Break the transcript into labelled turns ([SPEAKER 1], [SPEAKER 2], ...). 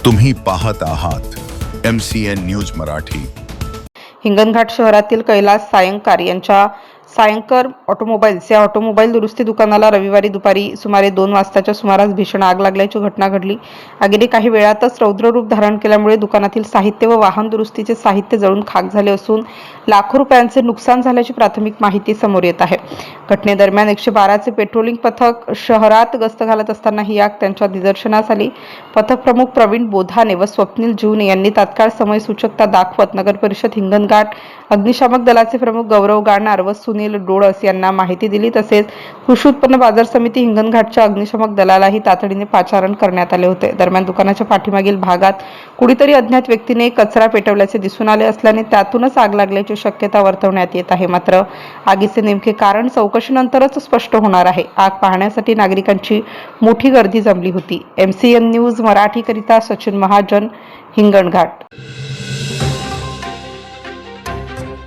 [SPEAKER 1] तुम्ही पाहत आहात MCN न्यूज मराठी।
[SPEAKER 2] हिंगणघाट शहरातील कैलास सायंकर यांच्या सायंकर ऑटोमोबाईल्स या ऑटोमोबाईल दुरुस्ती दुकानाला रविवारी दुपारी सुमारे 2 वाजताच्या सुमारास भीषण आग लागल्याची घटना घडली। आगीने काही वेळातच रौद्र रूप धारण केल्यामुळे दुकानातील साहित्य व वाहन दुरुस्तीचे साहित्य जळून खाक झाले असून लाखो रुपयांचे नुकसान झाल्याची प्राथमिक माहिती समोर येत आहे। घटनेदरम्यान 112 चे पेट्रोलिंग पथक शहरात गस्त घालत असताना ही आग त्यांच्या निदर्शनास आली। पथक प्रमुख प्रवीण बोधाने व स्वप्नील जीवने यांनी तात्काळ समयसूचकता दाखवत नगर परिषद हिंगणघाट अग्निशामक दलाचे प्रमुख गौरव गाणार व सुनील डोळस यांना माहिती दिली। तसेच कृषी उत्पन्न बाजार समिती हिंगणघाटच्या अग्निशामक दलालाही तातडीने पाचारण करण्यात आले होते। दरम्यान दुकानाच्या पाठीमागील भागात कुठीतरी अज्ञात व्यक्तीने कचरा पेटवल्याचे दिसून आले असल्याने त्यातूनच आग लागल्याची शक्यता वर्तवण्यात येत आहे। मात्र आगीचे नेमके कारण चौकशीनंतरच स्पष्ट होणार आहे। आग पाहण्यासाठी नागरिकांची मोठी गर्दी जमली होती। MCN न्यूज मराठी करिता सचिन महाजन, हिंगणघाट।